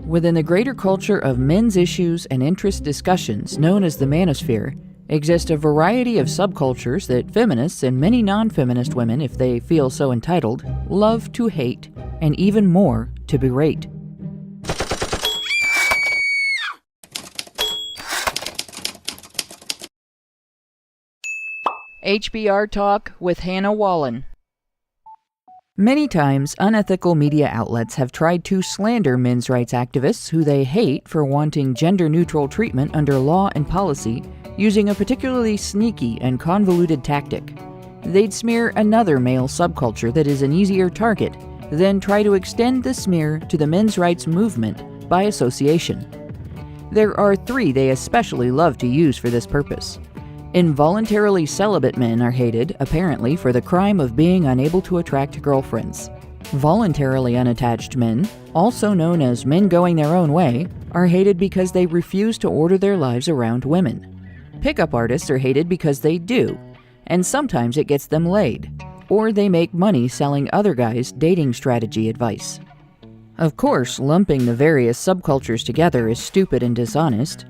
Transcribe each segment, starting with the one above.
Within the greater culture of men's issues and interest discussions known as the manosphere, exist a variety of subcultures that feminists and many non-feminist women, if they feel so entitled, love to hate, and even more to berate. HBR Talk with Hannah Wallen. Many times, unethical media outlets have tried to slander men's rights activists who they hate for wanting gender-neutral treatment under law and policy, using a particularly sneaky and convoluted tactic. They'd smear another male subculture that is an easier target, then try to extend the smear to the men's rights movement by association. There are three they especially love to use for this purpose. Involuntarily celibate men are hated, apparently, for the crime of being unable to attract girlfriends. Voluntarily unattached men, also known as men going their own way, are hated because they refuse to order their lives around women. Pickup artists are hated because they do, and sometimes it gets them laid, or they make money selling other guys dating strategy advice. Of course, lumping the various subcultures together is stupid and dishonest.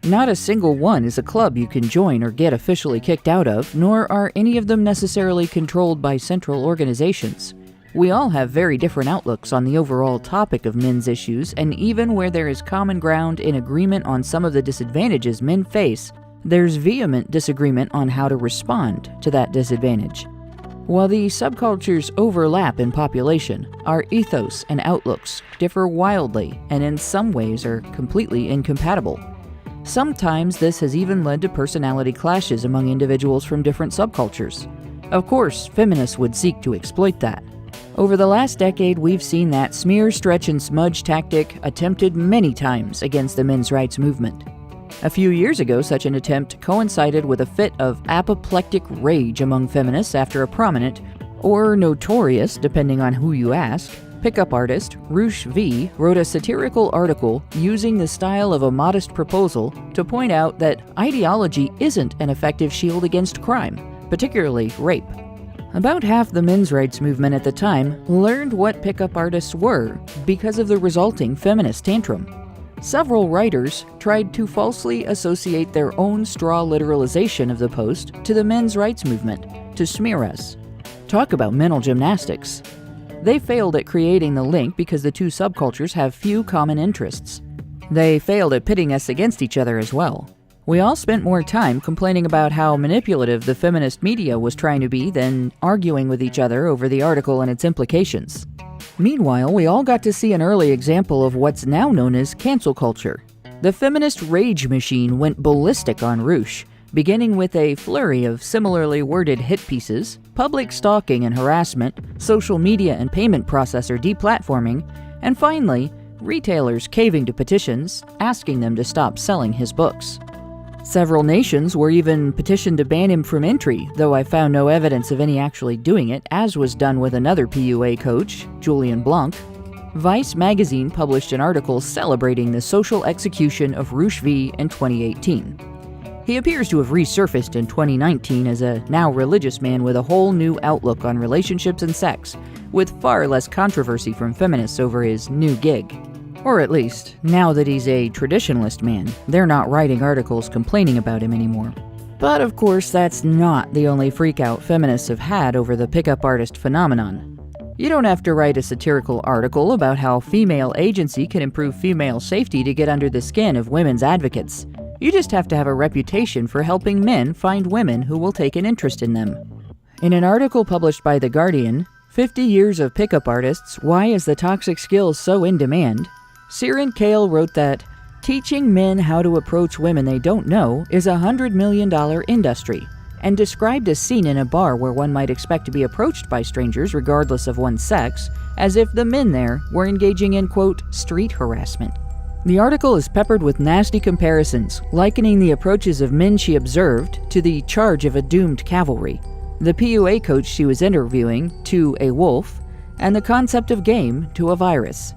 Not a single one is a club you can join or get officially kicked out of, nor are any of them necessarily controlled by central organizations. We all have very different outlooks on the overall topic of men's issues, and even where there is common ground in agreement on some of the disadvantages men face, there's vehement disagreement on how to respond to that disadvantage. While the subcultures overlap in population, our ethos and outlooks differ wildly and in some ways are completely incompatible. Sometimes this has even led to personality clashes among individuals from different subcultures. Of course, feminists would seek to exploit that. Over the last decade, we've seen that smear, stretch, and smudge tactic attempted many times against the men's rights movement. A few years ago, such an attempt coincided with a fit of apoplectic rage among feminists after a prominent, or notorious, depending on who you ask, pickup artist, Roosh V, wrote a satirical article using the style of a modest proposal to point out that ideology isn't an effective shield against crime, particularly rape. About half the men's rights movement at the time learned what pickup artists were because of the resulting feminist tantrum. Several writers tried to falsely associate their own straw literalization of the post to the men's rights movement to smear us. Talk about mental gymnastics. They failed at creating the link because the two subcultures have few common interests. They failed at pitting us against each other as well. We all spent more time complaining about how manipulative the feminist media was trying to be than arguing with each other over the article and its implications. Meanwhile, we all got to see an early example of what's now known as cancel culture. The feminist rage machine went ballistic on Roosh, beginning with a flurry of similarly worded hit pieces, public stalking and harassment, social media and payment processor deplatforming, and finally, retailers caving to petitions, asking them to stop selling his books. Several nations were even petitioned to ban him from entry, though I found no evidence of any actually doing it, as was done with another PUA coach, Julian Blanc. Vice magazine published an article celebrating the social execution of Roosh V in 2018. He appears to have resurfaced in 2019 as a now religious man with a whole new outlook on relationships and sex, with far less controversy from feminists over his new gig. Or at least, now that he's a traditionalist man, they're not writing articles complaining about him anymore. But of course, that's not the only freakout feminists have had over the pickup artist phenomenon. You don't have to write a satirical article about how female agency can improve female safety to get under the skin of women's advocates. You just have to have a reputation for helping men find women who will take an interest in them. In an article published by The Guardian, 50 Years of Pickup Artists, Why is the Toxic Skill So in Demand?, Siren Kale wrote that teaching men how to approach women they don't know is a $100 million industry, and described a scene in a bar where one might expect to be approached by strangers regardless of one's sex, as if the men there were engaging in, quote, street harassment. The article is peppered with nasty comparisons, likening the approaches of men she observed to the charge of a doomed cavalry, the PUA coach she was interviewing to a wolf, and the concept of game to a virus.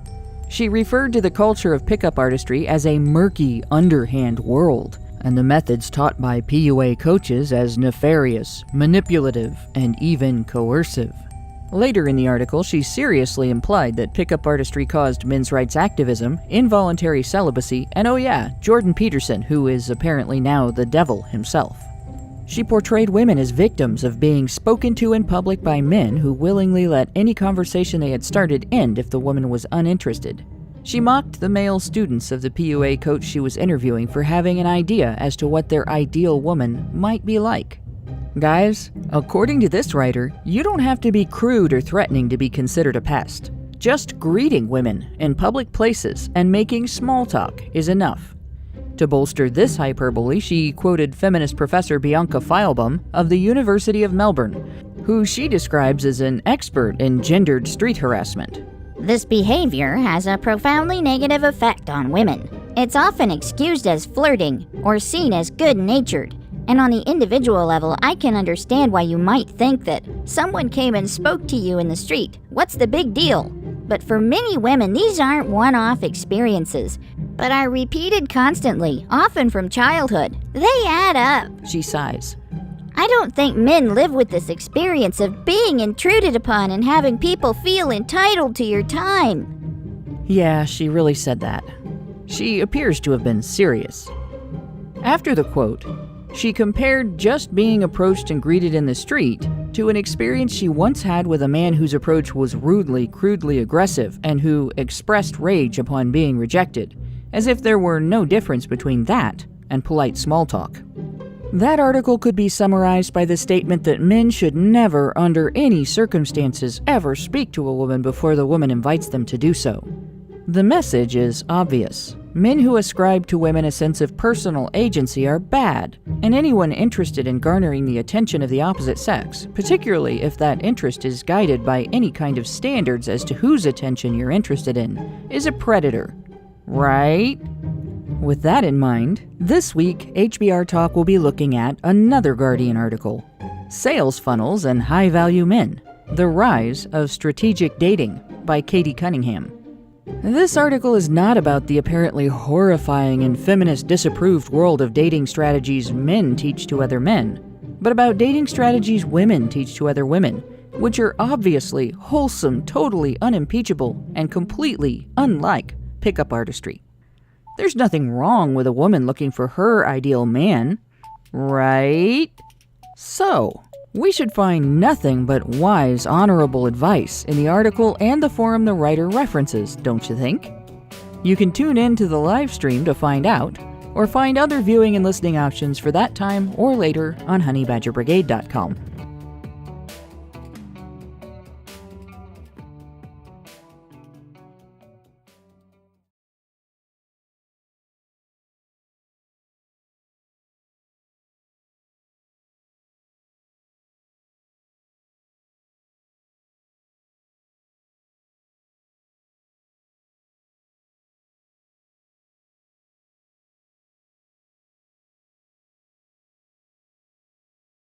She referred to the culture of pickup artistry as a murky, underhand world, and the methods taught by PUA coaches as nefarious, manipulative, and even coercive. Later in the article, she seriously implied that pickup artistry caused men's rights activism, involuntary celibacy, and oh yeah, Jordan Peterson, who is apparently now the devil himself. She portrayed women as victims of being spoken to in public by men who willingly let any conversation they had started end if the woman was uninterested. She mocked the male students of the PUA coach she was interviewing for having an idea as to what their ideal woman might be like. Guys, according to this writer, you don't have to be crude or threatening to be considered a pest. Just greeting women in public places and making small talk is enough. To bolster this hyperbole, she quoted feminist professor Bianca Feilbaum of the University of Melbourne, who she describes as an expert in gendered street harassment. This behavior has a profoundly negative effect on women. It's often excused as flirting or seen as good-natured. And on the individual level, I can understand why you might think that someone came and spoke to you in the street. What's the big deal? But for many women, these aren't one-off experiences, but are repeated constantly, often from childhood. They add up, she sighs. I don't think men live with this experience of being intruded upon and having people feel entitled to your time. Yeah, she really said that. She appears to have been serious. After the quote, she compared just being approached and greeted in the street to an experience she once had with a man whose approach was rudely, crudely aggressive and who expressed rage upon being rejected, as if there were no difference between that and polite small talk. That article could be summarized by the statement that men should never, under any circumstances, ever speak to a woman before the woman invites them to do so. The message is obvious. Men who ascribe to women a sense of personal agency are bad, and anyone interested in garnering the attention of the opposite sex, particularly if that interest is guided by any kind of standards as to whose attention you're interested in, is a predator. Right? With that in mind, this week, HBR Talk will be looking at another Guardian article, Sales Funnels and High-Value Men, The Rise of Strategic Dating by Katie Cunningham. This article is not about the apparently horrifying and feminist disapproved world of dating strategies men teach to other men, but about dating strategies women teach to other women, which are obviously wholesome, totally unimpeachable, and completely unlike pickup artistry. There's nothing wrong with a woman looking for her ideal man, right? So, we should find nothing but wise, honorable advice in the article and the forum the writer references, don't you think? You can tune in to the live stream to find out, or find other viewing and listening options for that time or later on HoneyBadgerBrigade.com.